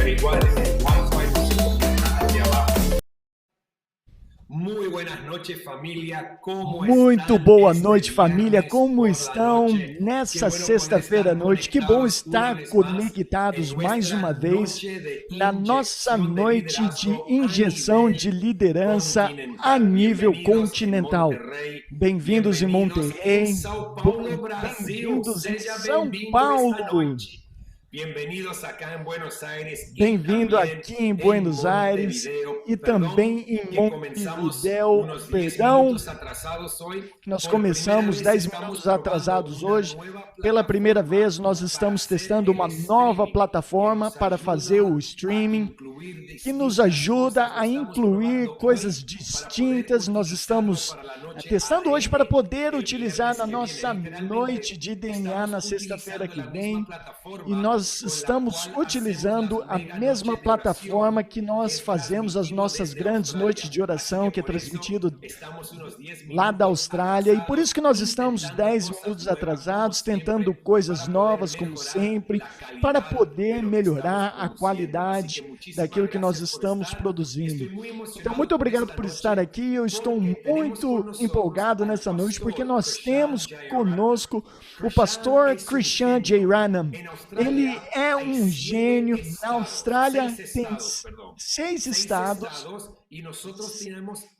iguales. Vamos a ver hacia abajo. Muy buenas noches, familia. ¿Cómo Muito están boa este noite, família. viernes Como por la estão noche? Qué nessa bueno poder sexta-feira à estar noite? Que bom conectados una estar vez más en conectados mais nuestra uma vez noche de na nossa inyección de noite de liderazgo a injeção de nivel liderança a continental. nível Bienvenidos en continental. Monterrey, Bem-vindos em bienvenidos en Monterrey, Sao Paulo, Brasil. bem-vindos em Seja São bem-vindo esta Paulo, noite. Bienvenidos acá en Buenos Aires y bem-vindo también aqui em en Buenos Aires Montevideo. e Perdón também em que comenzamos Montevidéu. unos 10 Perdão, minutos atrasados hoy. nós Por primera começamos vez 10 estamos minutos probando atrasados una hoje. nueva Pela primeira vez, plataforma nós para estamos hacer testando uma el nova streaming que plataforma nos para fazer o ayuda a streaming, incluir que nos distintas ajuda cosas. a Estamos incluir probando coisas hoy para poder distintas. Nós utilizarlo estamos para la noche testando hoje para ADN poder el utilizar viernes na que viene. nossa noite Literalmente de DNA estamos na sexta-feira utilizando que la misma vem. E plataforma nós con la estamos cual hacemos las utilizando a mega mesma noches de oración plataforma que que nós fazemos as transmitimos nossas desde grandes noites Australia. de Así oração, que que é por eso transmitido estamos unos 10 lá da minutos Austrália. E por isso atrasados, que nós estamos intentando 10 cosas minutos nuevas como atrasados, tentando siempre coisas para poder novas, como mejorar sempre, la para calidad de poder lo que estamos melhorar a produciendo. Así que qualidade muchísimas daquilo que nós gracias por estamos estar. produzindo. Estoy muy Então, emocionado muito por obrigado esta por estar noche aqui. Eu estou porque tenemos con muito nosotros empolgado al nessa noite, porque pastor nós Krishan temos Jayarana. conosco o Krishan pastor es un Krishan genio. Jayranam. En Ele Australia é hay um 7 gênio. Na estados, Austrália 6 tem estados, perdón. 6 6 estados estados y nosotros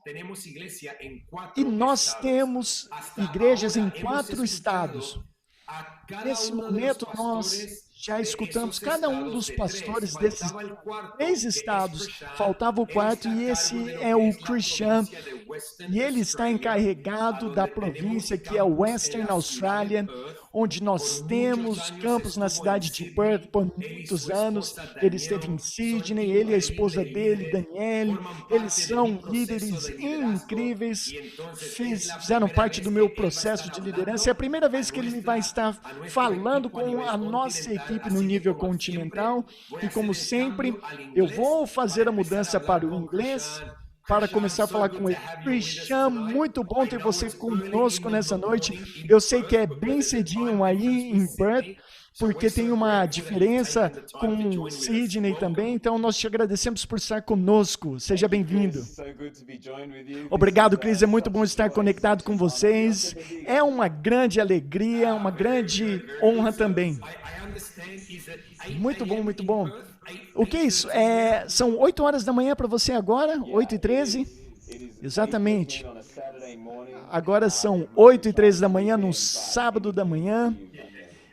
tenemos iglesia en e 4 nós estados. temos Hasta igrejas em ahora hemos 4 escuchado estados. a cada Nesse uno de los momento, nós pastores já de escutamos esos cada um estados dos de 3. pastores desses Faltaba el cuarto, 3 que es estados. Krishan. Faltava o Él quarto está a e cargo esse de lo é que o es la Christian. provincia de Western E ele está Australia, a encarregado da donde tenemos província que é campus en Western la ciudad de Australia, Perth. onde nós Por muchos temos años campos na estuvo en cidade de Perth Sydney. por Él y muitos su anos. esposa Ele esteve em Danielle son Sydney, ele e a esposa dele, increíbles, Danielle. forman Eles parte de mi são proceso líderes de liderazgo incríveis, y entonces es la fizeram primera parte vez do que meu él va a processo estar de liderança. É a hablando primeira a, vez que ele vai estar a nuestro falando equipo a com nivel a nossa continental, equipe no así que nível como siempre continental. voy a E hacer como el sempre, cambio al eu inglés vou fazer para a empezar a mudança para hablar o con inglês Krishan. para Krishan, começar a so falar good com to ele. have you with us Christian, tonight. muito bom I ter know você it's early in conosco nessa the noite. morning in Eu sei que Perth é because bem of the time cedinho aí difference with em Perth, Sydney. So we're porque so tem uma grateful that you've diferença taken the time to com join with us. Sydney também, Welcome. então nós te agradecemos por estar conosco. Seja Thank you, bem-vindo. Chris. So good to be joined with you. This Obrigado, is, Cris. É muito such bom a estar joy, conectado such com an honor. vocês. É uma grande alegria, uma Very grande good, very honra good. So também. I understand is at 8 Muito bom, a.m. muito in bom. Perth, O que é isso? 8:13 São 8 horas da manhã para você agora? 8h13? It is Exatamente. 8:13 on a Saturday morning. Agora são 8h13 da manhã, num sábado da manhã.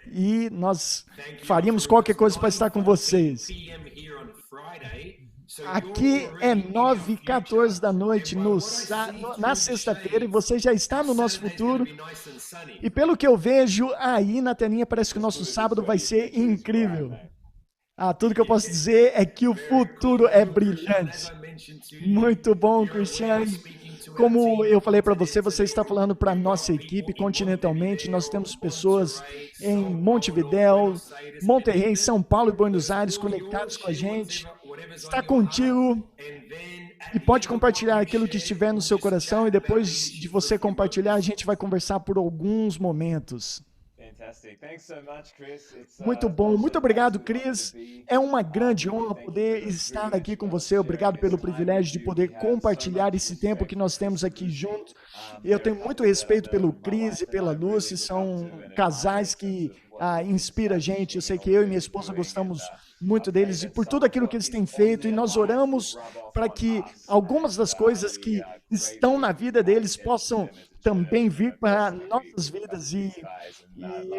E nós faríamos qualquer coisa para estar com vocês. p.m. here on Friday. So Aqui you're é already in 9h14 da your noite future. And by what I see na through the sexta-feira, e shades, você já está no nosso Saturday's futuro. gonna be nice and sunny. E pelo que eu vejo aí na telinha, parece que o nosso sábado vai ser incrível. Tudo que eu posso dizer é que o futuro é brilhante. Muito bom, Cristiane. Como eu falei para você, você está falando para a nossa equipe continentalmente. Nós temos pessoas em Montevidéu, Monterrey, São Paulo e Buenos Aires conectados com a gente. Está contigo e pode compartilhar aquilo que estiver no seu coração. E depois de você compartilhar, a gente vai conversar por alguns momentos. Fantastic. Thanks so much, Chris. It's, Muito bom, such muito an obrigado, absolute honor Cris. to be É uma grande honra poder estar aqui com você. Obrigado pelo privilégio de poder compartilhar esse tempo que nós temos aqui juntos. Eu tenho muito respeito pelo Cris e pela Lucy, são casais que inspiram a gente. Eu sei que eu e minha esposa gostamos muito deles e por tudo aquilo que eles têm feito, e nós oramos para que algumas das coisas que estão na vida deles possam também vir para nossas vidas. E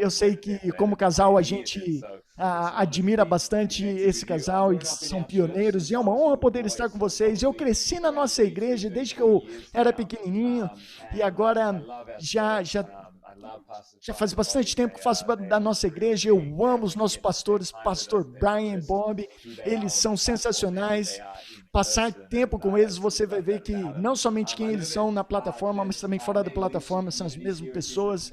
eu sei que como casal a gente admira bastante esse casal, eles são pioneiros e é uma honra poder estar com vocês. Eu cresci na nossa igreja desde que eu era pequenininho e agora já faz bastante tempo que faço da nossa igreja. Eu amo os nossos pastores, pastor Brian e Bob, eles são sensacionais. Passar tempo com eles, você vai ver que não somente quem eles são na plataforma, mas também fora da plataforma, são as mesmas pessoas.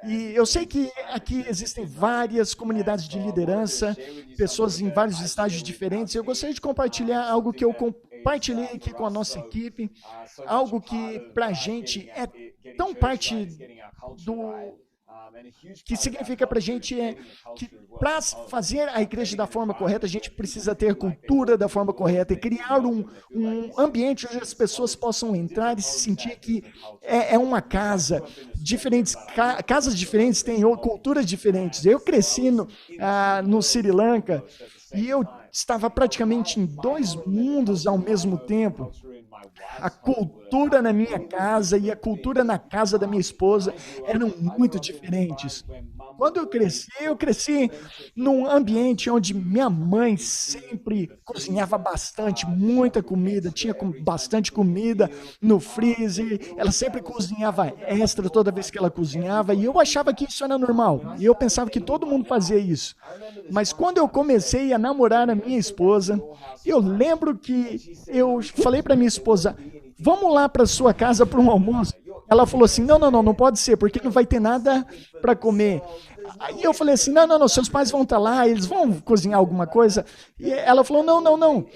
E eu sei que aqui existem várias comunidades de liderança, pessoas em vários estágios diferentes. Eu gostaria de compartilhar algo que eu compartilhei aqui com a nossa equipe, algo que para a gente é tão parte que significa para a gente é que para fazer a igreja da forma correta, a gente precisa ter cultura da forma correta e criar um ambiente onde as pessoas possam entrar e se sentir que é uma casa. Casas diferentes têm culturas diferentes. Eu cresci no Sri Lanka e eu estava praticamente em 2 mundos ao mesmo tempo. A cultura na minha casa e a cultura na casa da minha esposa eram muito diferentes. Quando eu cresci num ambiente onde minha mãe sempre cozinhava bastante, muita comida, tinha bastante comida no freezer, ela sempre cozinhava extra toda vez que ela cozinhava, e eu achava que isso era normal, e eu pensava que todo mundo fazia isso. Mas quando eu comecei a namorar a minha esposa, eu lembro que eu falei para minha esposa, vamos lá para sua casa para um almoço. Ela falou assim, não pode ser, porque não vai ter nada para comer. Aí eu falei assim, não, seus pais vão estar lá, eles vão cozinhar alguma coisa. E ela falou, não.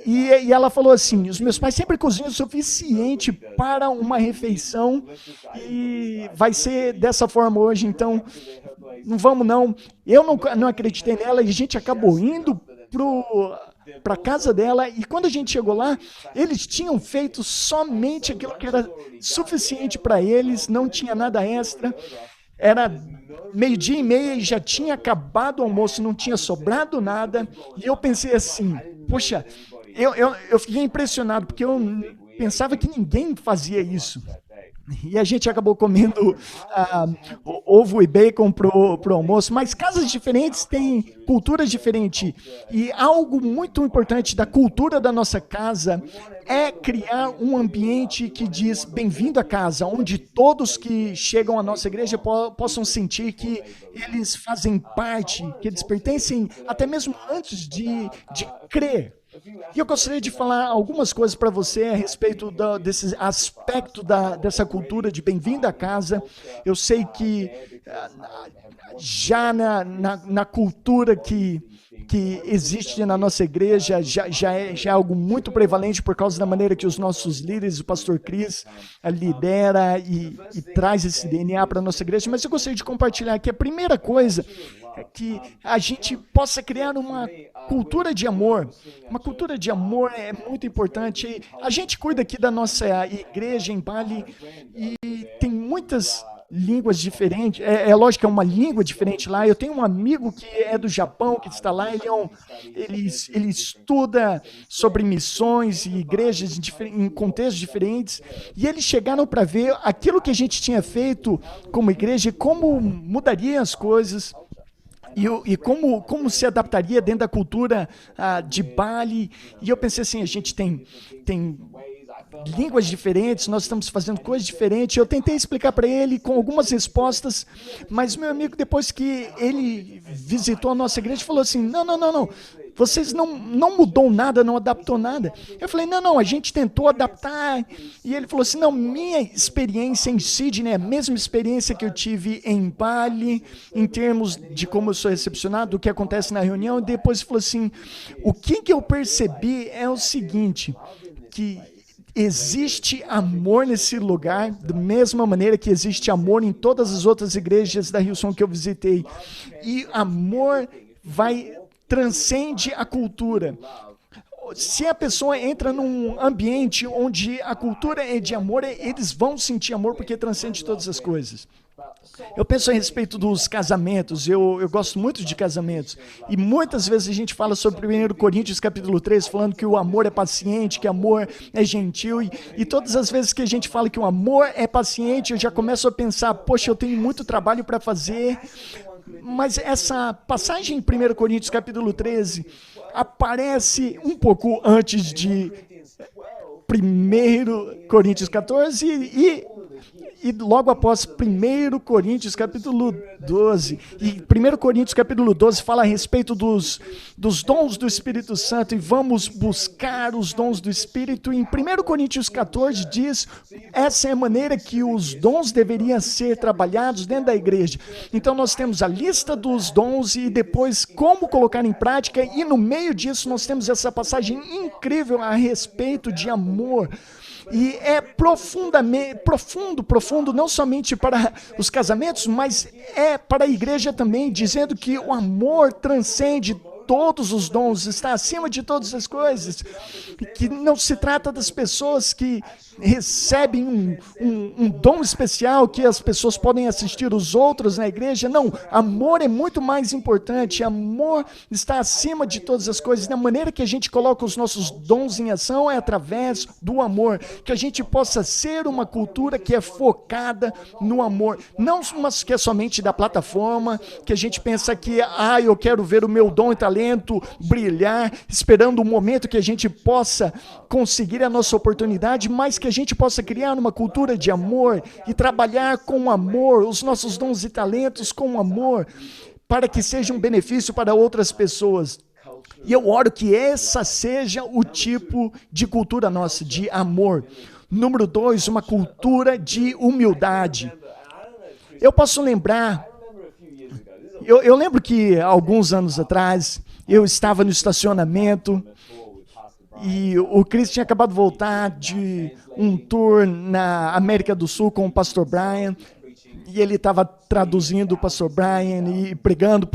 E ela falou assim, os meus pais sempre cozinham o suficiente para uma refeição e vai ser dessa forma hoje, então não vamos não. Eu não acreditei nela e a gente acabou indo para a casa dela, e quando a gente chegou lá, eles tinham feito somente aquilo que era suficiente para eles, não tinha nada extra, era 12:30 e já tinha acabado o almoço, não tinha sobrado nada, e eu pensei assim, poxa, eu fiquei impressionado, porque eu pensava que ninguém fazia isso. E a gente acabou comendo ovo e bacon pro almoço, mas casas diferentes têm culturas diferentes. E algo muito importante da cultura da nossa casa é criar um ambiente que diz bem-vindo à casa, onde todos que chegam à nossa igreja possam sentir que eles fazem parte, que eles pertencem até mesmo antes de crer. E eu gostaria de falar algumas coisas para você a respeito desse aspecto dessa cultura de bem-vindo à casa. Eu sei que já na cultura que existe na nossa igreja, já é algo muito prevalente por causa da maneira que os nossos líderes, o pastor Cris, lidera e traz esse DNA para a nossa igreja, mas eu gostaria de compartilhar que a primeira coisa é que a gente possa criar uma cultura de amor. Uma cultura de amor é muito importante. A gente cuida aqui da nossa igreja em Bali e tem muitas línguas diferentes, lógico que é uma língua diferente lá. Eu tenho um amigo que é do Japão, que está lá, ele estuda sobre missões e igrejas em contextos diferentes, e eles chegaram para ver aquilo que a gente tinha feito como igreja, como mudaria as coisas, e como se adaptaria dentro da cultura de Bali. E eu pensei assim, a gente tem línguas diferentes, nós estamos fazendo coisas diferentes. Eu tentei explicar para ele com algumas respostas, mas meu amigo, depois que ele visitou a nossa igreja, falou assim, não, vocês não mudou nada, não adaptou nada. Eu falei, não, a gente tentou adaptar. E ele falou assim, não, minha experiência em Sydney é a mesma experiência que eu tive em Bali, em termos de como eu sou recepcionado, o que acontece na reunião. E depois falou assim, o que eu percebi é o seguinte, que existe amor nesse lugar, da mesma maneira que existe amor em todas as outras igrejas da Hillsong que eu visitei. E amor transcende a cultura. Se a pessoa entra num ambiente onde a cultura é de amor, eles vão sentir amor porque transcende todas as coisas. Eu penso a respeito dos casamentos, eu gosto muito de casamentos, e muitas vezes a gente fala sobre 1 Coríntios capítulo 3, falando que o amor é paciente, que o amor é gentil, e todas as vezes que a gente fala que o amor é paciente, eu já começo a pensar, poxa, eu tenho muito trabalho para fazer, mas essa passagem em 1 Coríntios capítulo 13 aparece um pouco antes de 1 Coríntios 14 e logo após 1 Coríntios capítulo 12. E 1 Coríntios capítulo 12 fala a respeito dos dons do Espírito Santo, e vamos buscar os dons do Espírito. E em 1 Coríntios 14 diz, essa é a maneira que os dons deveriam ser trabalhados dentro da igreja. Então nós temos a lista dos dons e depois como colocar em prática, e no meio disso nós temos essa passagem incrível a respeito de amor. E é profundo, não somente para os casamentos, mas é para a igreja também, dizendo que o amor transcende todos os dons, está acima de todas as coisas, que não se trata das pessoas que recebem um dom especial, que as pessoas podem assistir os outros na igreja. Não, amor é muito mais importante, amor está acima de todas as coisas. Da maneira que a gente coloca os nossos dons em ação é através do amor, que a gente possa ser uma cultura que é focada no amor, não uma que é somente da plataforma, que a gente pensa que, eu quero ver o meu dom e talento brilhar, esperando o momento que a gente possa conseguir a nossa oportunidade, mas que a gente possa criar uma cultura de amor e trabalhar com amor, os nossos dons e talentos com amor, para que seja um benefício para outras pessoas. E eu oro que essa seja o tipo de cultura nossa, de amor. Número 2, uma cultura de humildade. Eu posso lembrar, eu lembro que alguns anos atrás, eu estava no estacionamento e o Chris tinha acabado de voltar de um tour na América do Sul com o pastor Brian, e ele estava traduzindo o pastor Brian e pregando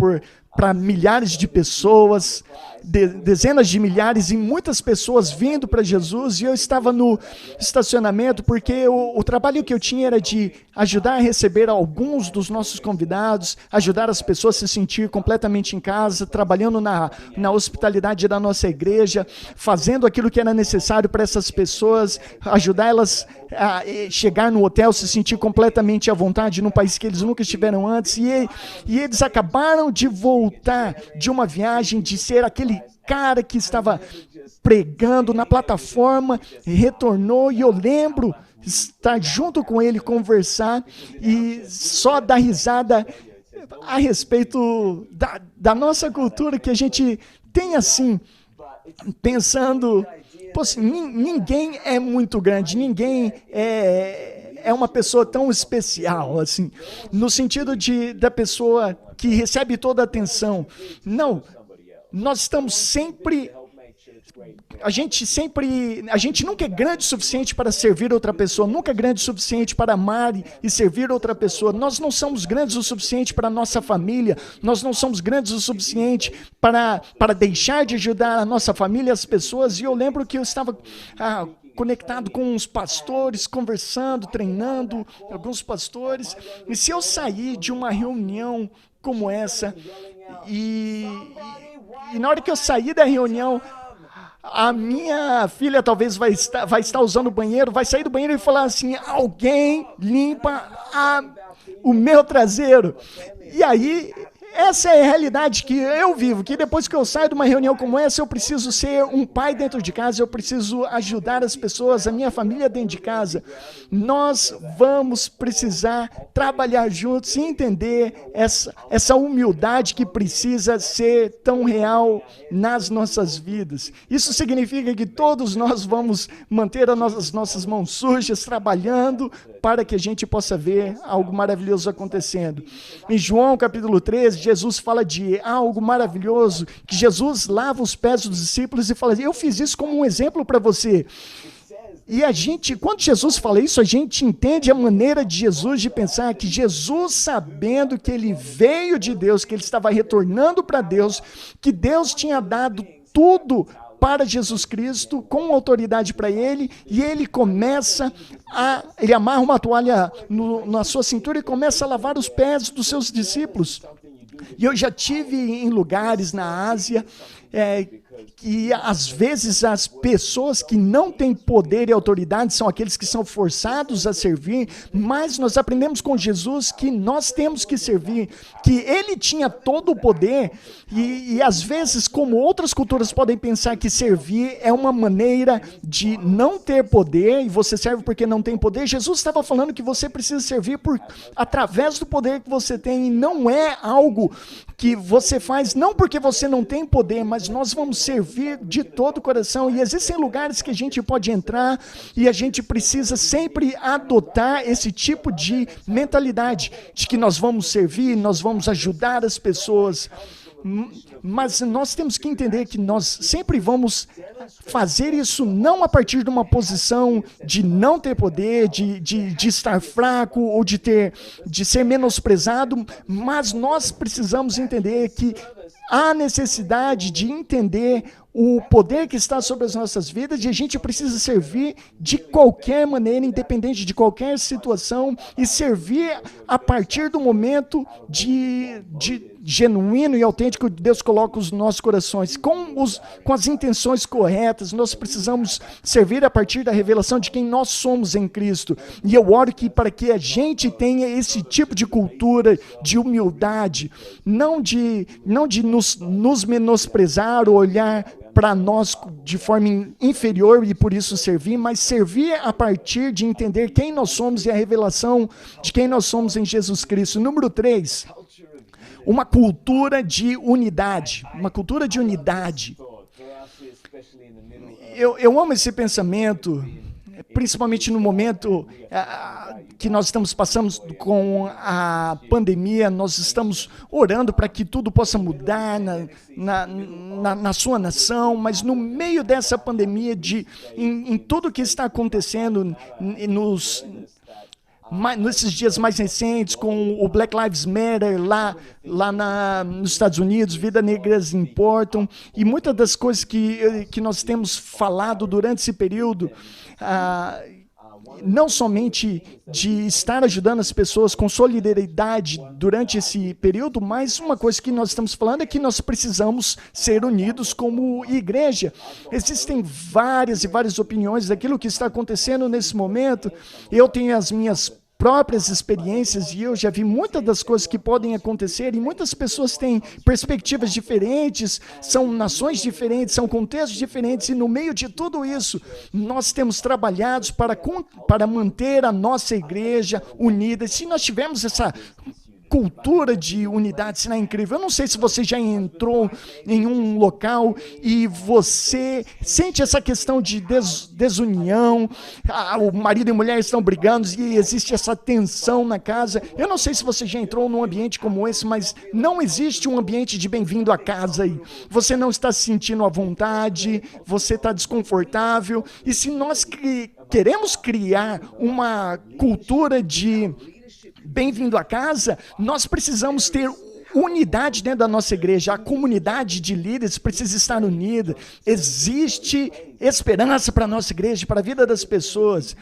para milhares de pessoas, dezenas de milhares e muitas pessoas vindo para Jesus, e eu estava no estacionamento porque o trabalho que eu tinha era de ajudar a receber alguns dos nossos convidados, ajudar as pessoas a se sentir completamente em casa, trabalhando na hospitalidade da nossa igreja, fazendo aquilo que era necessário para essas pessoas, ajudar elas a chegar no hotel, se sentir completamente à vontade num país que eles nunca estiveram antes, e eles acabaram de voltar de uma viagem, de ser aquele cara que estava pregando na plataforma, retornou, e eu lembro estar junto com ele, conversar e só dar risada a respeito da nossa cultura, que a gente tem assim, pensando, ninguém é muito grande, ninguém é uma pessoa tão especial, assim, no sentido da pessoa que recebe toda a atenção. Não, nós estamos sempre... A gente nunca é grande o suficiente para servir outra pessoa, nunca é grande o suficiente para amar e servir outra pessoa. Nós não somos grandes o suficiente para a nossa família, nós não somos grandes o suficiente para deixar de ajudar a nossa família e as pessoas. E eu lembro que eu estava conectado com uns pastores, conversando, treinando alguns pastores. E se eu sair de uma reunião como essa, e na hora que eu sair da reunião, a minha filha talvez vai estar usando o banheiro, vai sair do banheiro e falar assim: alguém limpa o meu traseiro. E aí, essa é a realidade que eu vivo, que depois que eu saio de uma reunião como essa, eu preciso ser um pai dentro de casa, eu preciso ajudar as pessoas, a minha família dentro de casa. Nós vamos precisar trabalhar juntos e entender essa humildade que precisa ser tão real nas nossas vidas. Isso significa que todos nós vamos manter as nossas mãos sujas, trabalhando para que a gente possa ver algo maravilhoso acontecendo. Em João capítulo 13, Jesus fala de algo maravilhoso, que Jesus lava os pés dos discípulos e fala: eu fiz isso como um exemplo para você. E quando Jesus fala isso, a gente entende a maneira de Jesus de pensar, que Jesus, sabendo que ele veio de Deus, que ele estava retornando para Deus, que Deus tinha dado tudo para Jesus Cristo, com autoridade para ele, e ele ele amarra uma toalha na sua cintura e começa a lavar os pés dos seus discípulos. E eu já tive em lugares na Ásia, que às vezes as pessoas que não têm poder e autoridade são aqueles que são forçados a servir, mas nós aprendemos com Jesus que nós temos que servir, que ele tinha todo o poder, e às vezes, como outras culturas podem pensar que servir é uma maneira de não ter poder, e você serve porque não tem poder, Jesus estava falando que você precisa servir através do poder que você tem, e não é algo que você faz não porque você não tem poder, mas nós vamos servir de todo o coração. E existem lugares que a gente pode entrar e a gente precisa sempre adotar esse tipo de mentalidade, de que nós vamos servir, nós vamos ajudar as pessoas. Mas nós temos que entender que nós sempre vamos fazer isso não a partir de uma posição de não ter poder, de estar fraco ou de ser menosprezado, mas nós precisamos entender que há necessidade de entender o poder que está sobre as nossas vidas e a gente precisa servir de qualquer maneira, independente de qualquer situação, e servir a partir do momento de genuíno e autêntico que Deus coloca os nossos corações, com as intenções corretas. Nós precisamos servir a partir da revelação de quem nós somos em Cristo. E eu oro para que a gente tenha esse tipo de cultura de humildade, não de nos menosprezar ou olhar para nós de forma inferior e por isso servir, mas servir a partir de entender quem nós somos e a revelação de quem nós somos em Jesus Cristo. Número 3, uma cultura de unidade. Uma cultura de unidade. Eu amo esse pensamento, principalmente no momento que nós estamos passando com a pandemia. Nós estamos orando para que tudo possa mudar na sua nação, mas no meio dessa pandemia, em tudo que está acontecendo nesses dias mais recentes, com o Black Lives Matter nos Estados Unidos, Vidas Negras Importam, e muitas das coisas que nós temos falado durante esse período, não somente de estar ajudando as pessoas com solidariedade durante esse período, mas uma coisa que nós estamos falando é que nós precisamos ser unidos como igreja. Existem várias e várias opiniões daquilo que está acontecendo nesse momento. Eu tenho as minhas próprias experiências e eu já vi muitas das coisas que podem acontecer, e muitas pessoas têm perspectivas diferentes, são nações diferentes, são contextos diferentes, e no meio de tudo isso, nós temos trabalhado para manter a nossa igreja unida. Se nós tivermos essa cultura de unidade, será incrível. Eu não sei se você já entrou em um local e você sente essa questão de desunião, o marido e mulher estão brigando e existe essa tensão na casa. Eu não sei se você já entrou num ambiente como esse, mas não existe um ambiente de bem-vindo à casa aí. Você não está se sentindo à vontade, você está desconfortável, e se nós queremos criar uma cultura de bem-vindo à casa, nós precisamos ter unidade dentro da nossa igreja. A comunidade de líderes precisa estar unida. Existe esperança para a nossa igreja, para a vida das pessoas.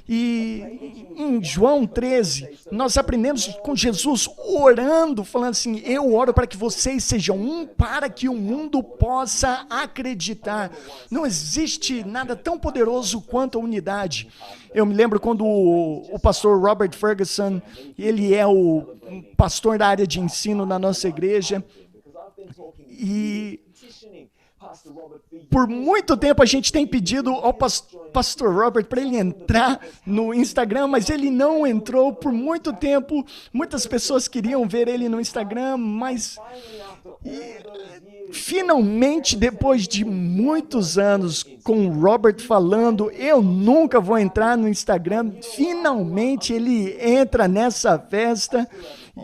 E em João 13, nós aprendemos com Jesus orando, falando assim: eu oro para que vocês sejam um, para que o mundo possa acreditar. Não existe nada tão poderoso quanto a unidade. Eu me lembro quando o pastor Robert Ferguson, ele é o pastor da área de ensino na nossa igreja, e por muito tempo a gente tem pedido ao pastor Robert para ele entrar no Instagram, mas ele não entrou por muito tempo. Muitas pessoas queriam ver ele no Instagram, mas finalmente, depois de muitos anos com o Robert falando, eu nunca vou entrar no Instagram, finalmente ele entra nessa festa.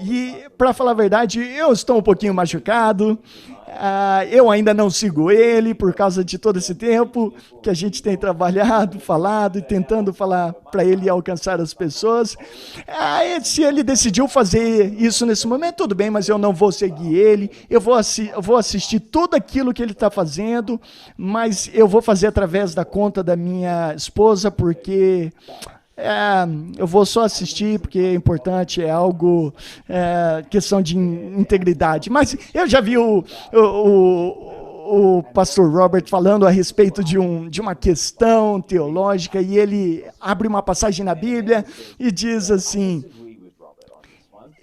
E, para falar a verdade, eu estou um pouquinho machucado. Eu ainda não sigo ele por causa de todo esse tempo que a gente tem trabalhado, falado e tentando falar para ele alcançar as pessoas. Se ele decidiu fazer isso nesse momento, tudo bem, mas eu não vou seguir ele. Eu vou assistir tudo aquilo que ele está fazendo, mas eu vou fazer através da conta da minha esposa, porque eu vou só assistir porque é importante, é algo, questão de integridade. Mas eu já vi o pastor Robert falando a respeito de uma questão teológica, e ele abre uma passagem na Bíblia e diz assim: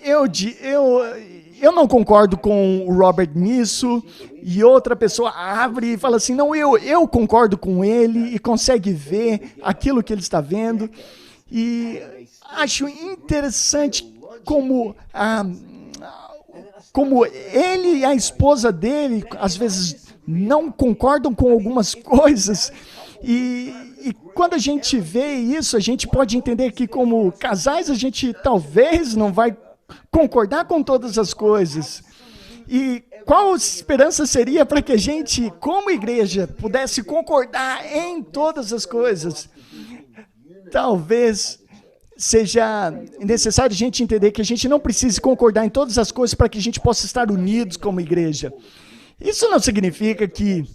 eu não concordo com o Robert nisso, e outra pessoa abre e fala assim: não, eu concordo com ele, e consegue ver aquilo que ele está vendo. E acho interessante como ele e a esposa dele, às vezes, não concordam com algumas coisas, e quando a gente vê isso, a gente pode entender que, como casais, a gente talvez não vai concordar com todas as coisas. E qual esperança seria para que a gente, como igreja, pudesse concordar em todas as coisas? Talvez seja necessário a gente entender que a gente não precise concordar em todas as coisas para que a gente possa estar unidos como igreja. Isso não significa que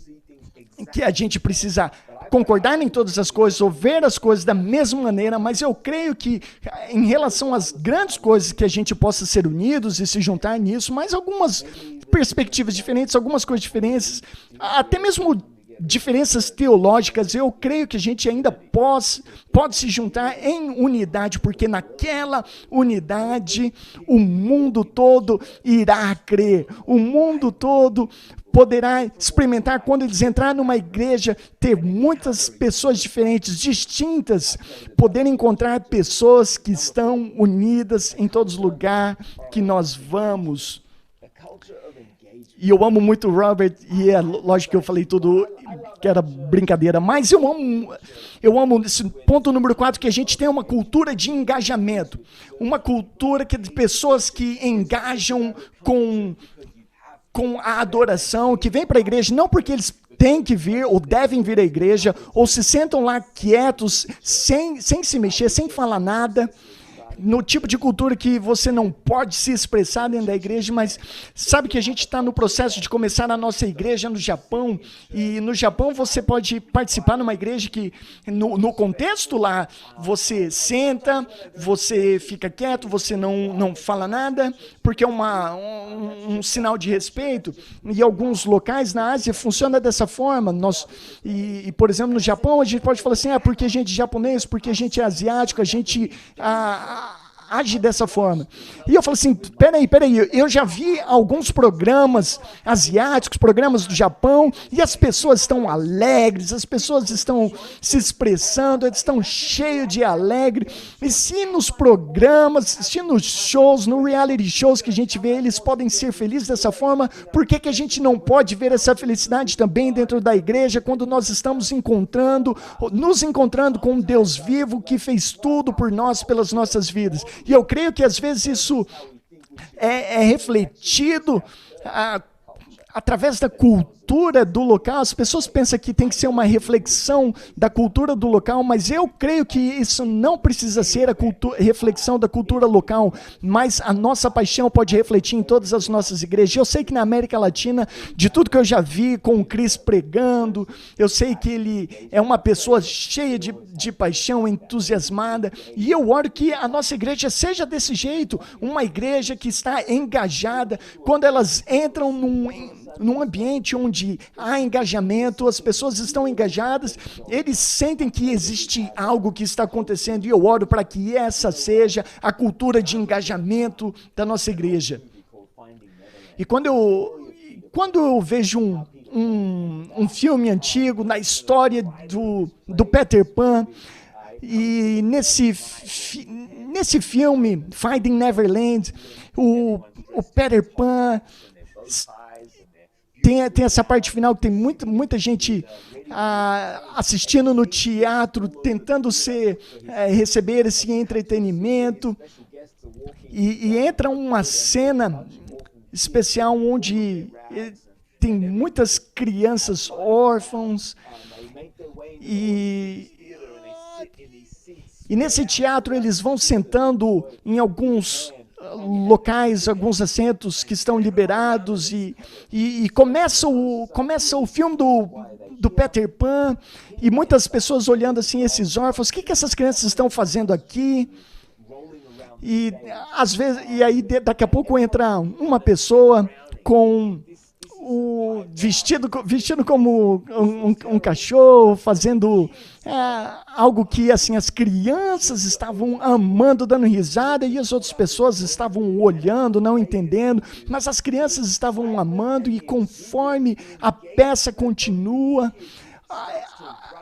a gente precisa concordar em todas as coisas ou ver as coisas da mesma maneira, mas eu creio que em relação às grandes coisas que a gente possa ser unidos e se juntar nisso, mas algumas perspectivas diferentes, algumas coisas diferentes, até mesmo diferenças teológicas, eu creio que a gente ainda pode se juntar em unidade, porque naquela unidade o mundo todo irá crer, o mundo todo poderá experimentar, quando eles entrarem numa igreja, ter muitas pessoas diferentes, distintas, poderem encontrar pessoas que estão unidas em todos os lugares que nós vamos. E eu amo muito o Robert, e é lógico que eu falei tudo que era brincadeira, mas eu amo esse ponto número 4, que a gente tem uma cultura de engajamento, uma cultura de pessoas que engajam com a adoração, que vem para a igreja não porque eles têm que vir ou devem vir à igreja, ou se sentam lá quietos, sem se mexer, sem falar nada, no tipo de cultura que você não pode se expressar dentro da igreja, mas sabe que a gente está no processo de começar a nossa igreja no Japão, e no Japão você pode participar numa igreja que, no contexto lá, você senta, você fica quieto, você não fala nada, porque é um sinal de respeito, e alguns locais na Ásia funciona dessa forma. Por exemplo, no Japão, a gente pode falar assim, porque a gente é japonês, porque a gente é asiático, a gente age dessa forma. E eu falo assim, peraí, eu já vi alguns programas asiáticos, programas do Japão, e as pessoas estão alegres, as pessoas estão se expressando, eles estão cheios de alegre. E se nos programas, se nos shows, no reality shows que a gente vê, eles podem ser felizes dessa forma, por que a gente não pode ver essa felicidade também dentro da igreja, quando nós estamos nos encontrando com um Deus vivo que fez tudo por nós, pelas nossas vidas? E eu creio que às vezes isso é refletido através da cultura do local. As pessoas pensam que tem que ser uma reflexão da cultura do local, mas eu creio que isso não precisa ser a reflexão da cultura local, mas a nossa paixão pode refletir em todas as nossas igrejas. Eu sei que na América Latina, de tudo que eu já vi com o Chris pregando, eu sei que ele é uma pessoa cheia de paixão, entusiasmada, e eu oro que a nossa igreja seja desse jeito, uma igreja que está engajada. Quando elas entram num ambiente onde há engajamento, as pessoas estão engajadas, eles sentem que existe algo que está acontecendo, e eu oro para que essa seja a cultura de engajamento da nossa igreja. E quando eu vejo um filme antigo, na história do Peter Pan, e nesse filme, Finding Neverland, o Peter Pan tem essa parte final que tem muita gente assistindo no teatro, tentando receber esse entretenimento, e entra uma cena especial onde tem muitas crianças órfãos, e nesse teatro eles vão sentando em alguns locais, alguns assentos que estão liberados, e começa o filme do Peter Pan, e muitas pessoas olhando assim, esses órfãos, o que essas crianças estão fazendo aqui? E às vezes, e aí daqui a pouco entra uma pessoa com vestido como um cachorro, fazendo algo que assim as crianças estavam amando, dando risada, e as outras pessoas estavam olhando, não entendendo, mas as crianças estavam amando, e conforme a peça continua,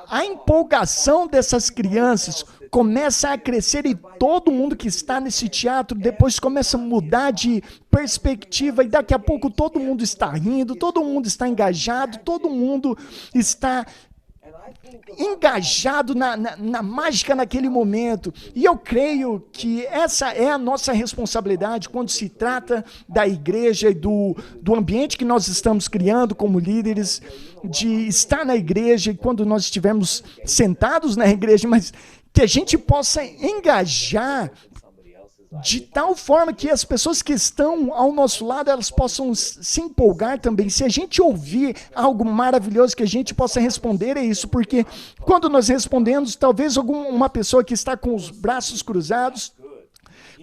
a empolgação dessas crianças começa a crescer, e todo mundo que está nesse teatro depois começa a mudar de perspectiva, e daqui a pouco todo mundo está rindo, todo mundo está engajado, todo mundo está engajado na mágica naquele momento. E eu creio que essa é a nossa responsabilidade quando se trata da igreja e do ambiente que nós estamos criando como líderes, de estar na igreja e quando nós estivermos sentados na igreja, mas que a gente possa engajar de tal forma que as pessoas que estão ao nosso lado, elas possam se empolgar também. Se a gente ouvir algo maravilhoso, que a gente possa responder a isso, porque quando nós respondemos, talvez uma pessoa que está com os braços cruzados,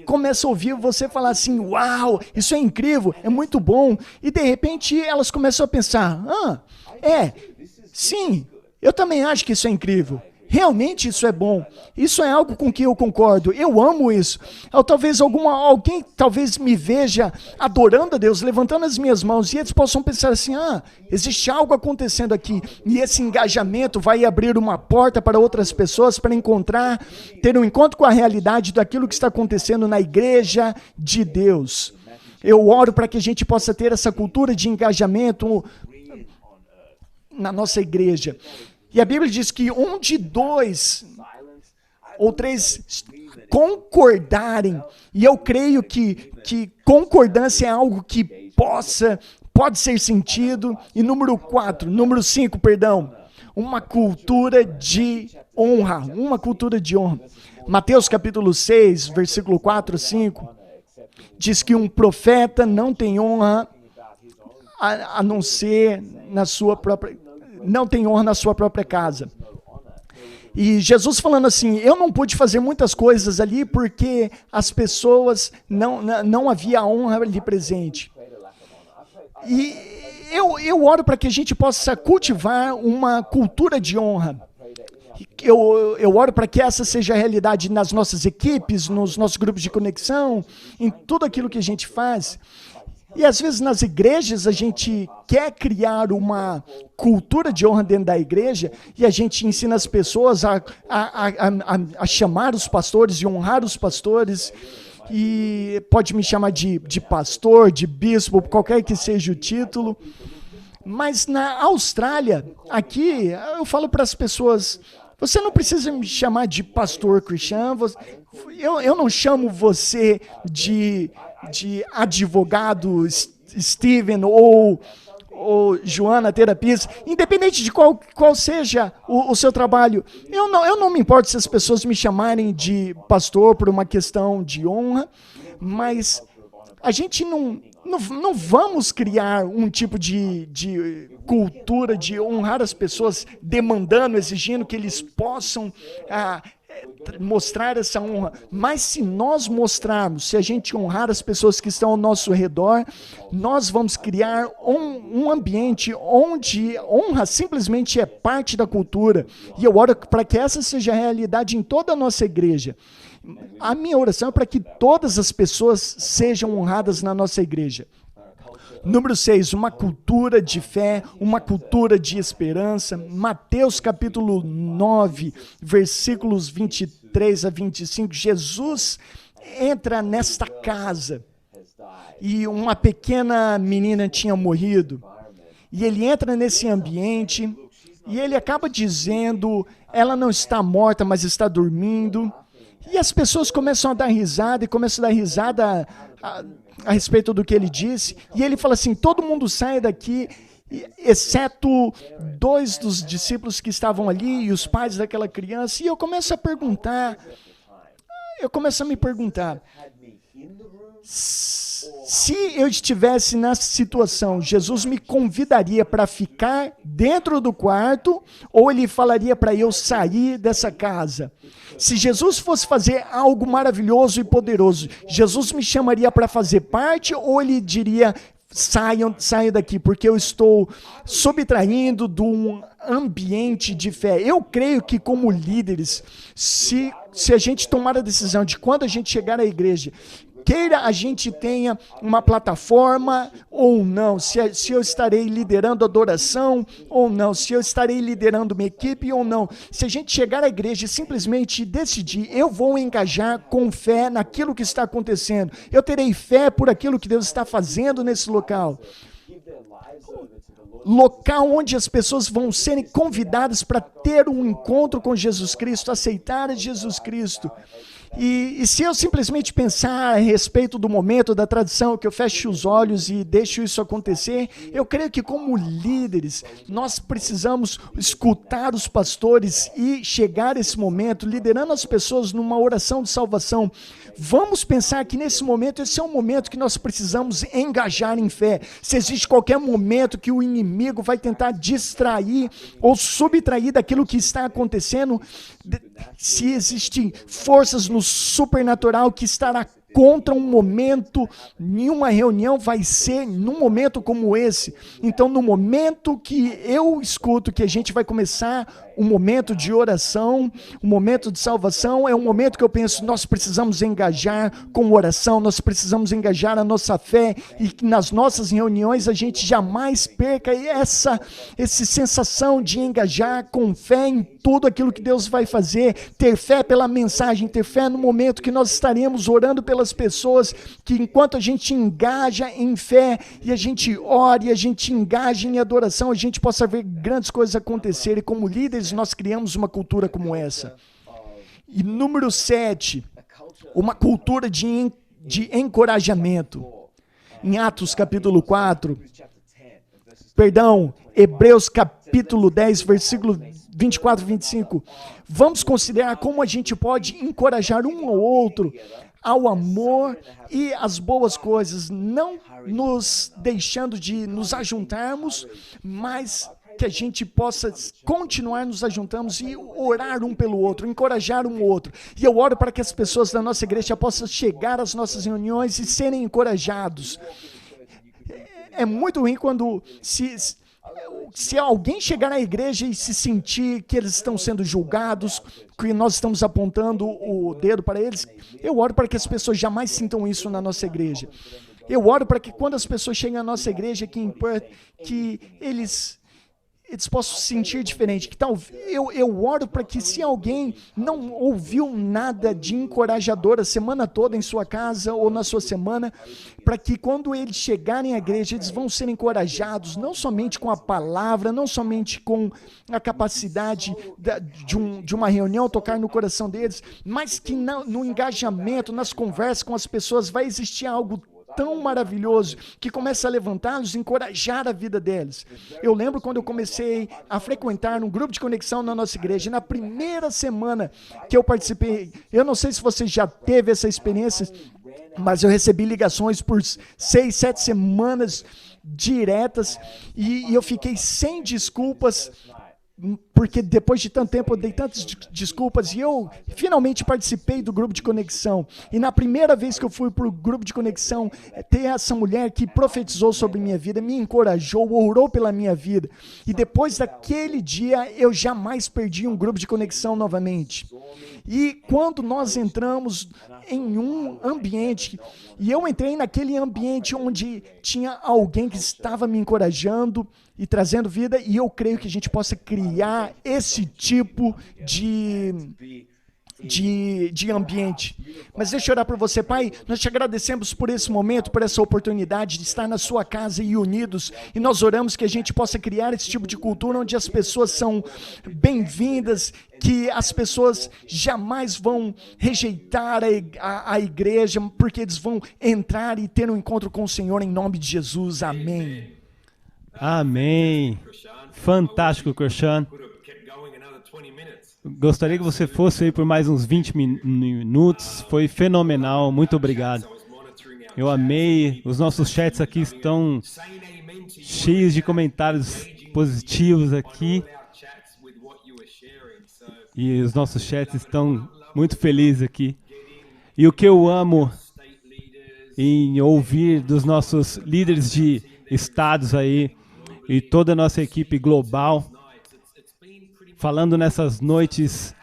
começa a ouvir você falar assim, uau, isso é incrível, é muito bom, e de repente elas começam a pensar, sim, eu também acho que isso é incrível. Realmente isso é bom. Isso é algo com que eu concordo. Eu amo isso. Ou talvez alguém talvez me veja adorando a Deus, levantando as minhas mãos, e eles possam pensar assim, existe algo acontecendo aqui. E esse engajamento vai abrir uma porta para outras pessoas para ter um encontro com a realidade daquilo que está acontecendo na igreja de Deus. Eu oro para que a gente possa ter essa cultura de engajamento na nossa igreja. E a Bíblia diz que onde 2 ou 3 concordarem, e eu creio que concordância é algo que pode ser sentido. E número 5, uma cultura de honra, Mateus capítulo 6, versículo 4 a 5, diz que um profeta não tem honra a não ser não tem honra na sua própria casa. E Jesus falando assim, eu não pude fazer muitas coisas ali porque as pessoas não havia honra ali presente. E eu oro para que a gente possa cultivar uma cultura de honra. Eu oro para que essa seja a realidade nas nossas equipes, nos nossos grupos de conexão, em tudo aquilo que a gente faz. E às vezes nas igrejas a gente quer criar uma cultura de honra dentro da igreja e a gente ensina as pessoas a chamar os pastores e honrar os pastores. E pode me chamar de pastor, de bispo, qualquer que seja o título. Mas na Austrália, aqui, eu falo para as pessoas, você não precisa me chamar de pastor Christian, eu não chamo você de advogado Steven ou Joana, terapista, independente de qual seja o seu trabalho. Eu não me importo se as pessoas me chamarem de pastor por uma questão de honra, mas a gente não vamos criar um tipo de cultura de honrar as pessoas, demandando, exigindo que eles possam mostrar essa honra. Mas se nós mostrarmos, se a gente honrar as pessoas que estão ao nosso redor, nós vamos criar um ambiente onde honra simplesmente é parte da cultura. E eu oro para que essa seja a realidade em toda a nossa igreja. A minha oração é para que todas as pessoas sejam honradas na nossa igreja. Número 6, uma cultura de fé, uma cultura de esperança. Mateus capítulo 9, versículos 23 a 25, Jesus entra nesta casa e uma pequena menina tinha morrido. E ele entra nesse ambiente e ele acaba dizendo, ela não está morta, mas está dormindo. E as pessoas começam a dar risada e começam a dar risada a respeito do que ele disse, e ele fala assim, todo mundo sai daqui, exceto 2 dos discípulos que estavam ali, e os pais daquela criança, e eu começo a me perguntar, se eu estivesse nessa situação, Jesus me convidaria para ficar dentro do quarto, ou ele falaria para eu sair dessa casa? Se Jesus fosse fazer algo maravilhoso e poderoso, Jesus me chamaria para fazer parte, ou ele diria, saiam daqui, porque eu estou subtraindo de um ambiente de fé? Eu creio que como líderes, se a gente tomar a decisão de quando a gente chegar à igreja, queira a gente tenha uma plataforma ou não, se eu estarei liderando adoração ou não, se eu estarei liderando uma equipe ou não, se a gente chegar à igreja e simplesmente decidir, eu vou engajar com fé naquilo que está acontecendo, eu terei fé por aquilo que Deus está fazendo nesse local. local onde as pessoas vão serem convidadas para ter um encontro com Jesus Cristo, aceitar Jesus Cristo. E se eu simplesmente pensar a respeito do momento, da tradição, que eu feche os olhos e deixo isso acontecer, eu creio que como líderes, nós precisamos escutar os pastores e chegar a esse momento, liderando as pessoas numa oração de salvação. Vamos pensar que nesse momento, esse é um momento que nós precisamos engajar em fé. Se existe qualquer momento que o inimigo vai tentar distrair ou subtrair daquilo que está acontecendo, se existem forças no supernatural que estará contra um momento, nenhuma reunião vai ser num momento como esse. Então, no momento que eu escuto que a gente vai começar um momento de oração, um momento de salvação, é um momento que eu penso, nós precisamos engajar com oração, nós precisamos engajar a nossa fé, e que nas nossas reuniões a gente jamais perca essa sensação de engajar com fé em tudo aquilo que Deus vai fazer, ter fé pela mensagem, ter fé no momento que nós estaremos orando pelas pessoas, que enquanto a gente engaja em fé, e a gente ora, e a gente engaja em adoração, a gente possa ver grandes coisas acontecerem. Como líderes, nós criamos uma cultura como essa. E número 7, uma cultura de encorajamento. Em Atos capítulo 4, Hebreus capítulo 10, versículo 24 e 25. Vamos considerar como a gente pode encorajar um ao outro ao amor e às boas coisas, não nos deixando de nos ajuntarmos, mas que a gente possa continuar nos ajuntando e orar um pelo outro, encorajar um ao outro. E eu oro para que as pessoas da nossa igreja possam chegar às nossas reuniões e serem encorajados. É muito ruim quando se alguém chegar na igreja e se sentir que eles estão sendo julgados, que nós estamos apontando o dedo para eles. Eu oro para que as pessoas jamais sintam isso na nossa igreja. Eu oro para que quando as pessoas chegam à nossa igreja aqui em Perth, que eles possam se sentir diferente. Eu oro para que se alguém não ouviu nada de encorajador a semana toda em sua casa ou na sua semana, para que quando eles chegarem à igreja, eles vão ser encorajados, não somente com a palavra, não somente com a capacidade de uma reunião tocar no coração deles, mas que no engajamento, nas conversas com as pessoas, vai existir algo tão maravilhoso, que começa a levantá-los, encorajar a vida deles. Eu lembro quando eu comecei a frequentar um grupo de conexão na nossa igreja, na primeira semana que eu participei, eu não sei se você já teve essa experiência, mas eu recebi ligações por 6, 7 semanas diretas, e eu fiquei sem desculpas, porque depois de tanto tempo eu dei tantas desculpas, e eu finalmente participei do grupo de conexão. E na primeira vez que eu fui para o grupo de conexão, ter essa mulher que profetizou sobre minha vida, me encorajou, orou pela minha vida. E depois daquele dia, eu jamais perdi um grupo de conexão novamente. E quando nós entramos em um ambiente, e eu entrei naquele ambiente onde tinha alguém que estava me encorajando e trazendo vida, e eu creio que a gente possa criar esse tipo de ambiente. Mas deixa eu orar por você, Pai. Nós te agradecemos por esse momento, por essa oportunidade de estar na sua casa e unidos, e nós oramos que a gente possa criar esse tipo de cultura onde as pessoas são bem-vindas, que as pessoas jamais vão rejeitar a igreja, porque eles vão entrar e ter um encontro com o Senhor em nome de Jesus. Amém. Amém. Fantástico, Krishan. Gostaria que você fosse aí por mais uns 20 minutos. Foi fenomenal. Muito obrigado. Eu amei. Os nossos chats aqui estão cheios de comentários positivos aqui. E os nossos chats estão muito felizes aqui. E o que eu amo em ouvir dos nossos líderes de estados aí e toda a nossa equipe global falando nessas noites,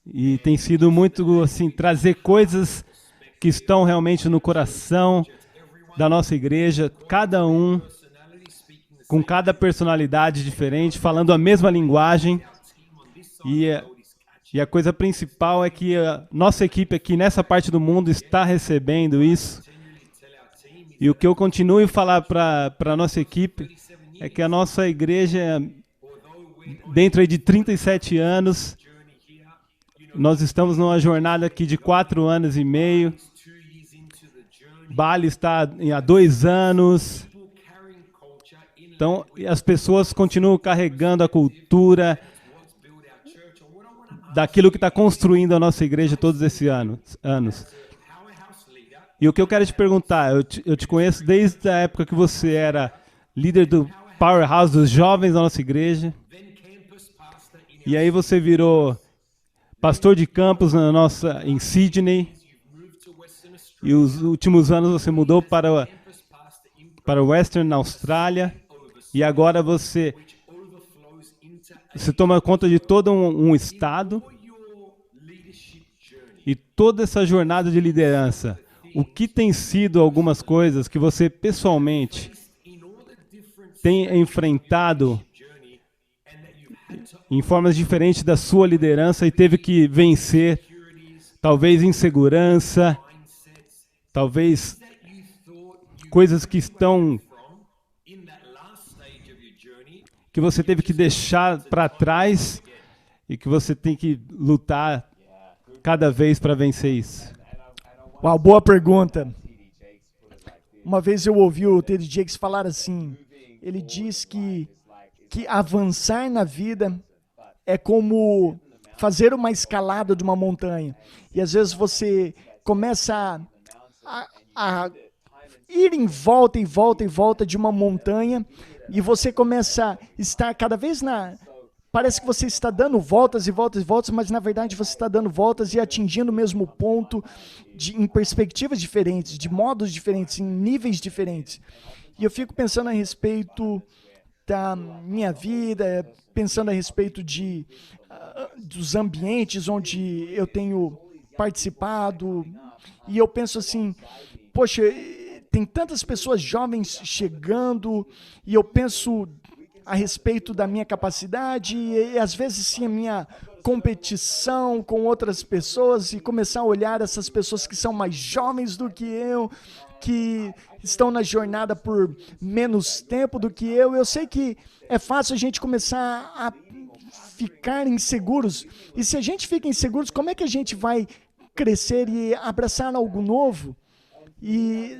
e tem sido muito assim, trazer coisas que estão realmente no coração da nossa igreja, cada um com cada personalidade diferente, falando a mesma linguagem, e a coisa principal é que a nossa equipe aqui nessa parte do mundo está recebendo isso. E o que eu continuo a falar para a nossa equipe é que a nossa igreja, dentro aí de 37 anos, nós estamos numa jornada aqui de 4 anos e meio. Bali está há 2 anos. Então, as pessoas continuam carregando a cultura daquilo que está construindo a nossa igreja todos esses anos. E o que eu quero te perguntar, eu te conheço desde a época que você era líder do Powerhouse dos jovens da nossa igreja. E aí você virou pastor de campus em Sydney. E os últimos anos você mudou para Western, na Austrália. E agora você toma conta de todo um estado. E toda essa jornada de liderança, o que tem sido algumas coisas que você pessoalmente tem enfrentado em formas diferentes da sua liderança e teve que vencer, talvez insegurança, talvez coisas que você teve que deixar para trás e que você tem que lutar cada vez para vencer isso? Uau, boa pergunta. Uma vez eu ouvi o T.D. Jakes falar assim, ele diz que avançar na vida é como fazer uma escalada de uma montanha. E às vezes você começa a ir em volta, em volta, em volta de uma montanha e você começa a estar cada vez parece que você está dando voltas e voltas e voltas, mas na verdade você está dando voltas e atingindo o mesmo ponto em perspectivas diferentes, de modos diferentes, em níveis diferentes. E eu fico pensando a respeito da minha vida, pensando a respeito dos ambientes onde eu tenho participado, e eu penso assim, poxa, tem tantas pessoas jovens chegando, e eu penso a respeito da minha capacidade, e às vezes sim a minha competição com outras pessoas, e começar a olhar essas pessoas que são mais jovens do que eu, que estão na jornada por menos tempo do que eu sei que é fácil a gente começar a ficar inseguros. E se a gente fica inseguros, como é que a gente vai crescer e abraçar algo novo? E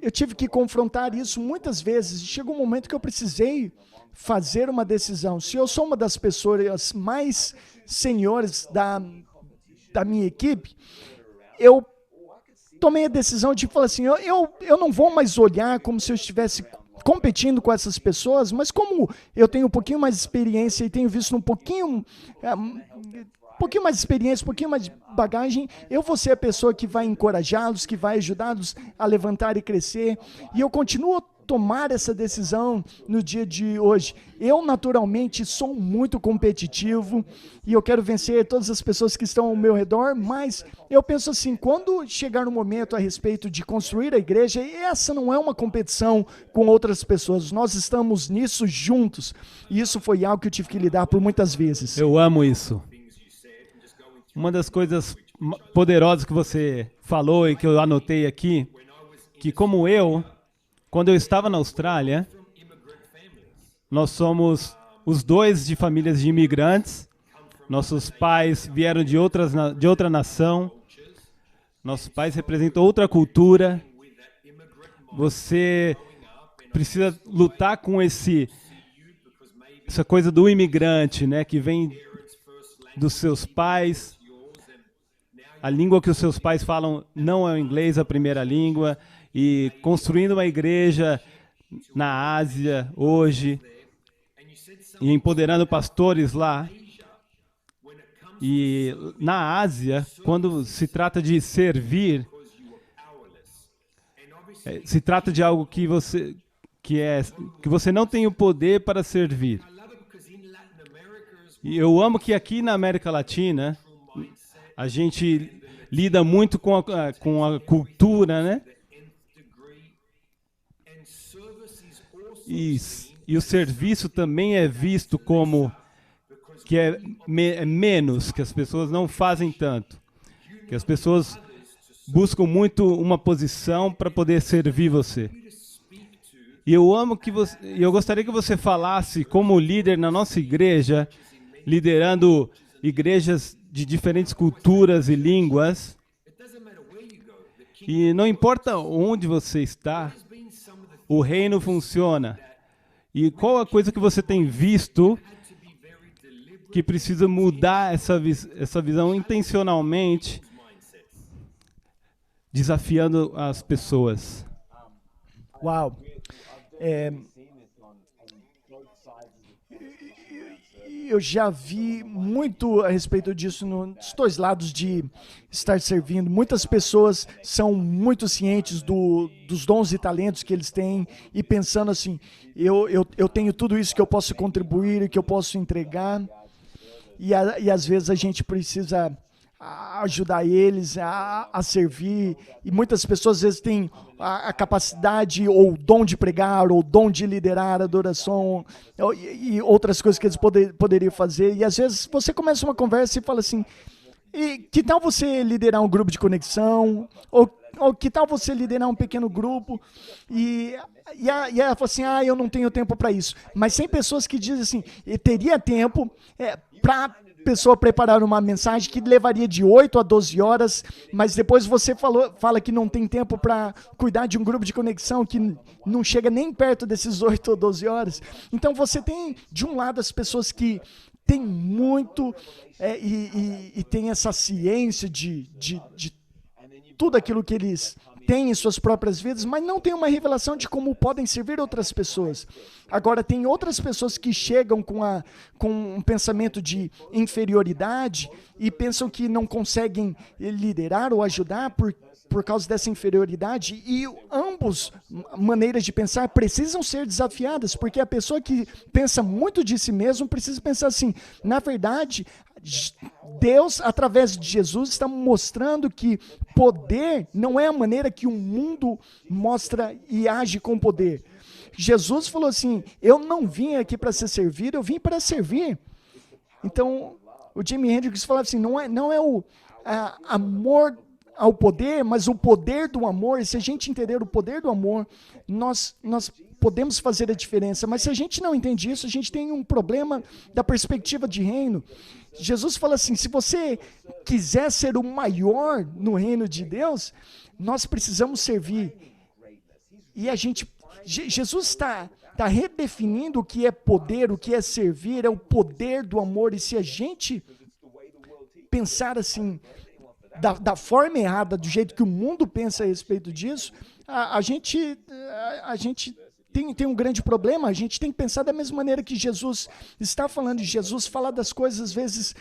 eu tive que confrontar isso muitas vezes. Chegou um momento que eu precisei fazer uma decisão. Se eu sou uma das pessoas mais seniores da minha equipe, eu tomei a decisão de falar assim, eu não vou mais olhar como se eu estivesse competindo com essas pessoas, mas como eu tenho um pouquinho mais de experiência e tenho visto um pouquinho mais de experiência, um pouquinho mais de bagagem, eu vou ser a pessoa que vai encorajá-los, que vai ajudá-los a levantar e crescer. E eu continuo a tomar essa decisão no dia de hoje. Eu, naturalmente, sou muito competitivo e eu quero vencer todas as pessoas que estão ao meu redor, mas eu penso assim, quando chegar no momento a respeito de construir a igreja, essa não é uma competição com outras pessoas, nós estamos nisso juntos. E isso foi algo que eu tive que lidar por muitas vezes. Eu amo isso. Uma das coisas poderosas que você falou e que eu anotei aqui, que como quando eu estava na Austrália, nós somos os dois de famílias de imigrantes, nossos pais vieram de outra nação, nossos pais representam outra cultura. Você precisa lutar com essa coisa do imigrante, né, que vem dos seus pais. A língua que os seus pais falam não é o inglês, a primeira língua. E construindo uma igreja na Ásia hoje, e empoderando pastores lá. E na Ásia, quando se trata de servir, se trata de algo que você não tem o poder para servir. E eu amo que aqui na América Latina, a gente lida muito com a cultura, né? E o serviço também é visto como que é menos, que as pessoas não fazem tanto. Que as pessoas buscam muito uma posição para poder servir você. E eu gostaria que você falasse como líder na nossa igreja, liderando igrejas de diferentes culturas e línguas. E não importa onde você está, o reino funciona. E qual a coisa que você tem visto que precisa mudar essa visão intencionalmente, desafiando as pessoas? Uau. Eu já vi muito a respeito disso nos dois lados de estar servindo. Muitas pessoas são muito cientes dos dons e talentos que eles têm e pensando assim, eu tenho tudo isso que eu posso contribuir, que eu posso entregar. E às vezes a gente precisa ajudar eles a servir. E muitas pessoas às vezes têm a capacidade ou o dom de pregar, ou o dom de liderar a adoração e outras coisas que eles poderiam fazer. E às vezes você começa uma conversa e fala assim, e que tal você liderar um grupo de conexão? Ou que tal você liderar um pequeno grupo? E ela fala assim, eu não tenho tempo para isso. Mas tem pessoas que dizem assim, teria tempo para pessoa preparar uma mensagem que levaria de 8 a 12 horas, mas depois você fala que não tem tempo para cuidar de um grupo de conexão que não chega nem perto desses 8 ou 12 horas. Então você tem, de um lado, as pessoas que têm muito e têm essa ciência de tudo aquilo que eles têm em suas próprias vidas, mas não tem uma revelação de como podem servir outras pessoas. Agora, tem outras pessoas que chegam com um pensamento de inferioridade e pensam que não conseguem liderar ou ajudar por causa dessa inferioridade, e ambos maneiras de pensar precisam ser desafiadas, porque a pessoa que pensa muito de si mesmo precisa pensar assim, na verdade, Deus, através de Jesus, está mostrando que poder não é a maneira que o mundo mostra e age com poder. Jesus falou assim, eu não vim aqui para ser servido, eu vim para servir. Então, o Jimi Hendrix falava assim, não é o amor ao poder, mas o poder do amor. E se a gente entender o poder do amor, nós podemos fazer a diferença. Mas se a gente não entende isso, a gente tem um problema da perspectiva de reino. Jesus fala assim, se você quiser ser o maior no reino de Deus, nós precisamos servir. E Jesus está redefinindo o que é poder, o que é servir, é o poder do amor. E se a gente pensar assim, da forma errada, do jeito que o mundo pensa a respeito disso, a gente tem um grande problema. A gente tem que pensar da mesma maneira que Jesus está falando. Jesus fala das coisas, às vezes,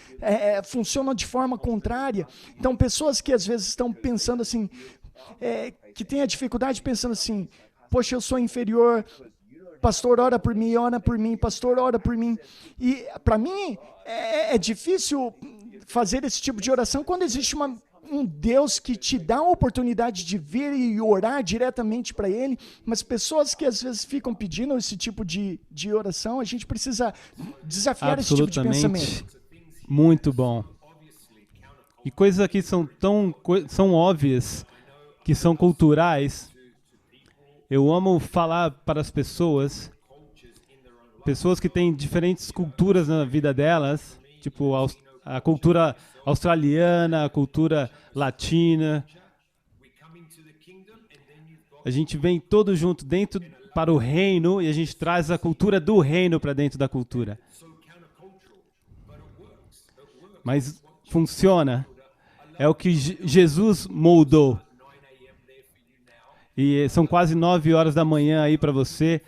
funcionam de forma contrária. Então, pessoas que às vezes estão pensando assim, que têm a dificuldade pensando assim, poxa, eu sou inferior, pastor, ora por mim, pastor, ora por mim. E, para mim, é difícil fazer esse tipo de oração quando existe um Deus que te dá a oportunidade de vir e orar diretamente para Ele, mas pessoas que às vezes ficam pedindo esse tipo de oração, a gente precisa desafiar esse tipo de pensamento. Muito bom. E coisas aqui são óbvias, que são culturais. Eu amo falar para as pessoas que têm diferentes culturas na vida delas, tipo a cultura australiana, a cultura latina. A gente vem todo junto dentro para o reino e a gente traz a cultura do reino para dentro da cultura. Mas funciona. É o que Jesus moldou. E são quase 9 horas da manhã aí para você.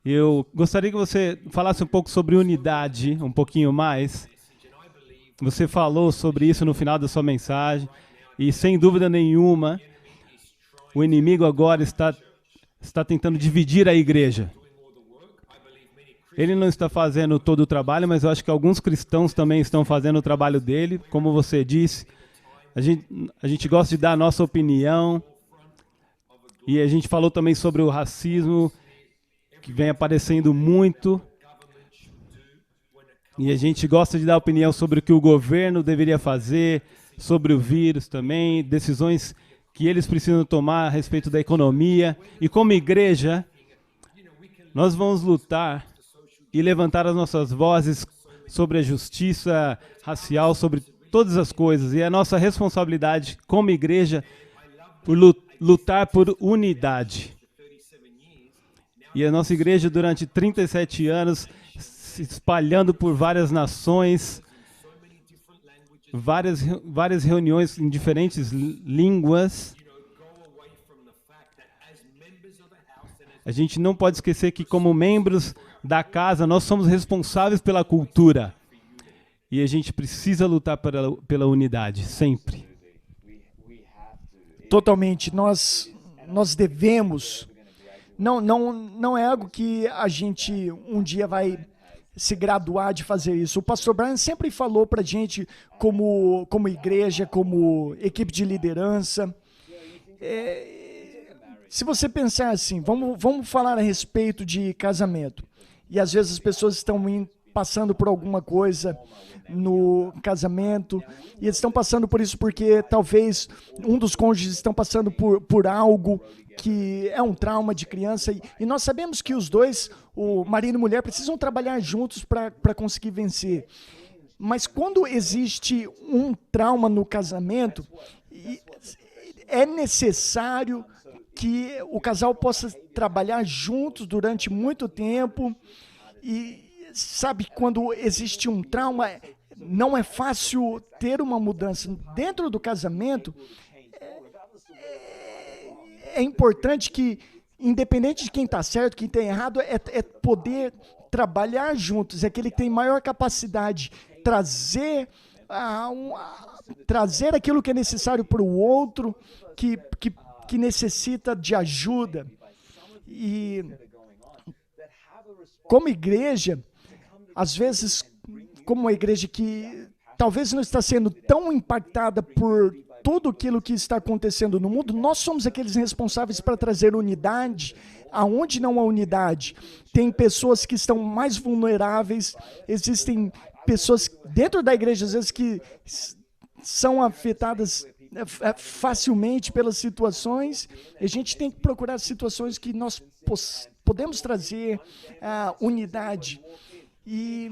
Eu gostaria que você falasse um pouco sobre unidade, um pouquinho mais. Você falou sobre isso no final da sua mensagem. E sem dúvida nenhuma, o inimigo agora está tentando dividir a igreja. Ele não está fazendo todo o trabalho, mas eu acho que alguns cristãos também estão fazendo o trabalho dele. Como você disse, a gente gosta de dar a nossa opinião. E a gente falou também sobre o racismo, que vem aparecendo muito. E a gente gosta de dar opinião sobre o que o governo deveria fazer, sobre o vírus também, decisões que eles precisam tomar a respeito da economia. E como igreja, Nós vamos lutar e levantar as nossas vozes sobre a justiça racial, sobre todas as coisas. E é a nossa responsabilidade como igreja por lutar por unidade. E a nossa igreja, durante 37 anos, se espalhando por várias nações, várias reuniões em diferentes línguas. A gente não pode esquecer que, como membros da casa, nós somos responsáveis pela cultura. E a gente precisa lutar pela unidade, sempre. Totalmente. Nós devemos. Não é algo que a gente um dia vai se graduar de fazer isso. O pastor Brian sempre falou para a gente, como igreja, como equipe de liderança. Se você pensar assim, vamos falar a respeito de casamento. E às vezes as pessoas estão passando por alguma coisa no casamento, e eles estão passando por isso porque talvez um dos cônjuges estão passando por algo que é um trauma de criança, e nós sabemos que os dois, o marido e a mulher, precisam trabalhar juntos para conseguir vencer. Mas quando existe um trauma no casamento, é necessário que o casal possa trabalhar juntos durante muito tempo. E sabe, quando existe um trauma, não é fácil ter uma mudança. Dentro do casamento, é importante que, independente de quem está certo, quem está errado, é poder trabalhar juntos. É aquele que tem maior capacidade, trazer aquilo que é necessário para o outro, que necessita de ajuda. E como igreja, às vezes, como uma igreja que talvez não está sendo tão impactada por tudo aquilo que está acontecendo no mundo, nós somos aqueles responsáveis para trazer unidade aonde não há unidade. Tem pessoas que estão mais vulneráveis, existem pessoas dentro da igreja, às vezes, que são afetadas facilmente pelas situações. A gente tem que procurar situações que nós podemos trazer unidade. E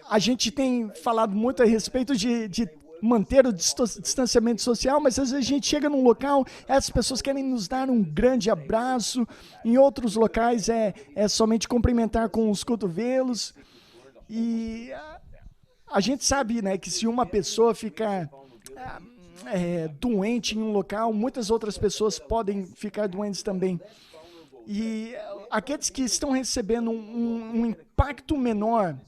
a gente tem falado muito a respeito de manter o distanciamento social, mas às vezes a gente chega num local, as pessoas querem nos dar um grande abraço, em outros locais é somente cumprimentar com os cotovelos. E a gente sabe, né, que se uma pessoa ficar doente em um local, muitas outras pessoas podem ficar doentes também. E aqueles que estão recebendo um impacto menor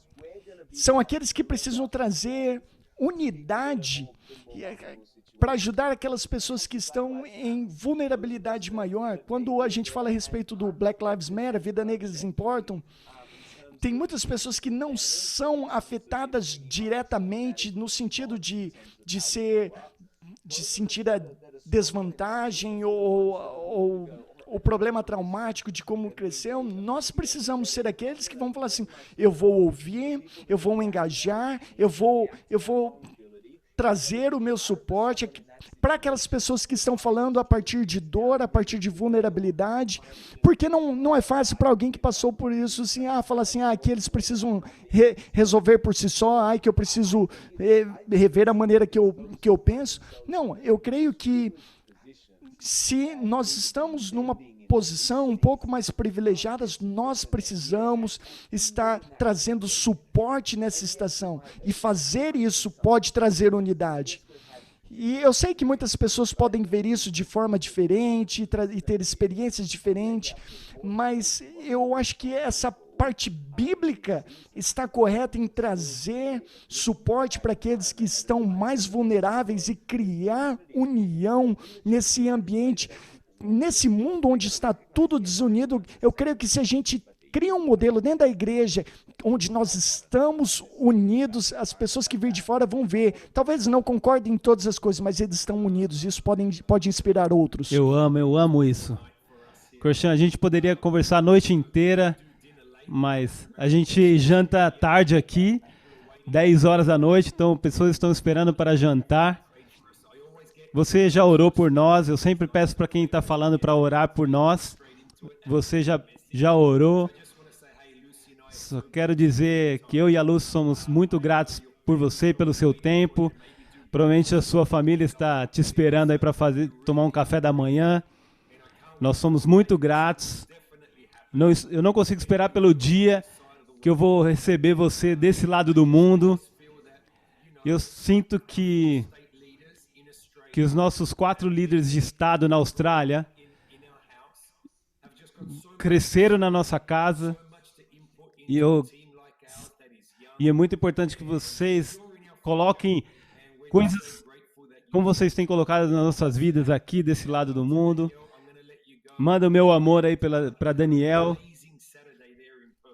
são aqueles que precisam trazer unidade para ajudar aquelas pessoas que estão em vulnerabilidade maior. Quando a gente fala a respeito do Black Lives Matter, Vidas Negras Importam, tem muitas pessoas que não são afetadas diretamente no sentido de sentir a desvantagem ou o problema traumático de como cresceu. Nós precisamos ser aqueles que vão falar assim: eu vou ouvir, eu vou engajar, eu vou trazer o meu suporte para aquelas pessoas que estão falando a partir de dor, a partir de vulnerabilidade, porque não é fácil para alguém que passou por isso, assim, falar assim, que eles precisam resolver por si só, que eu preciso rever a maneira que eu penso. Não, eu creio que se nós estamos numa posição um pouco mais privilegiada, nós precisamos estar trazendo suporte nessa estação, e fazer isso pode trazer unidade. E eu sei que muitas pessoas podem ver isso de forma diferente e ter experiências diferentes, mas eu acho que essa parte bíblica está correta em trazer suporte para aqueles que estão mais vulneráveis e criar união nesse ambiente, nesse mundo onde está tudo desunido. Eu creio que se a gente cria um modelo dentro da igreja onde nós estamos unidos, as pessoas que vêm de fora vão ver. Talvez não concordem em todas as coisas, mas eles estão unidos. Isso pode inspirar outros. Eu amo isso. Christian, a gente poderia conversar a noite inteira, mas a gente janta tarde aqui, 10 horas da noite, então pessoas estão esperando para jantar. Você já orou por nós, eu sempre peço para quem está falando para orar por nós, você já orou. Só quero dizer que eu e a Lúcia somos muito gratos por você e pelo seu tempo. Provavelmente a sua família está te esperando aí para tomar um café da manhã. Nós somos muito gratos. Eu não consigo esperar pelo dia que eu vou receber você desse lado do mundo. Eu sinto que os nossos 4 líderes de estado na Austrália cresceram na nossa casa e é muito importante que vocês coloquem coisas como vocês têm colocado nas nossas vidas aqui desse lado do mundo. Manda o meu amor aí para Daniel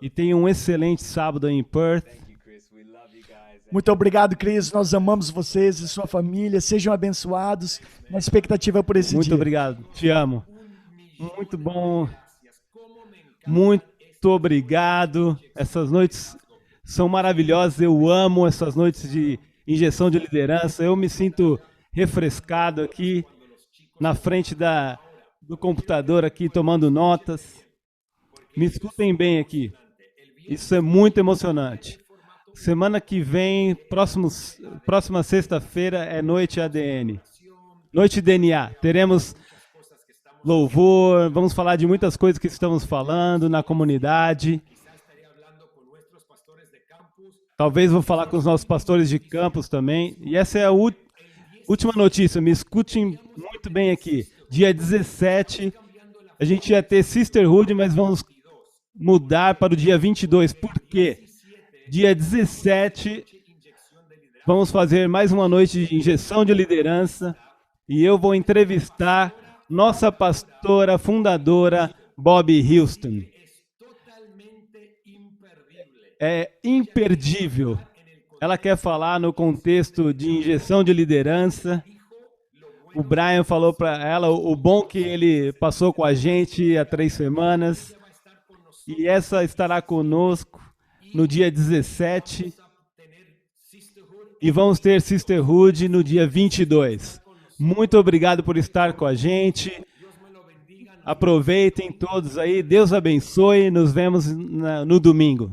e tenha um excelente sábado aí em Perth. Muito obrigado, Cris. Nós amamos vocês e sua família. Sejam abençoados. Na expectativa por esse dia. Muito obrigado. Te amo. Muito bom. Muito obrigado. Essas noites são maravilhosas. Eu amo essas noites de injeção de liderança. Eu me sinto refrescado aqui na frente do computador aqui tomando notas. Me escutem bem aqui. Isso é muito emocionante. Semana que vem, próxima sexta-feira é Noite ADN. Noite DNA. Teremos louvor, vamos falar de muitas coisas que estamos falando na comunidade. Talvez vou falar com os nossos pastores de campus também. E essa é a última notícia, me escutem muito bem aqui. Dia 17, a gente ia ter Sisterhood, mas vamos mudar para o dia 22. Por quê? Dia 17, vamos fazer mais uma noite de injeção de liderança e eu vou entrevistar nossa pastora fundadora, Bobbie Houston. É imperdível. Ela quer falar no contexto de injeção de liderança. O Brian falou para ela o bom que ele passou com a gente há 3 semanas. E essa estará conosco no dia 17 e vamos ter Sisterhood no dia 22. Muito obrigado por estar com a gente. Aproveitem todos aí. Deus abençoe. Nos vemos no domingo.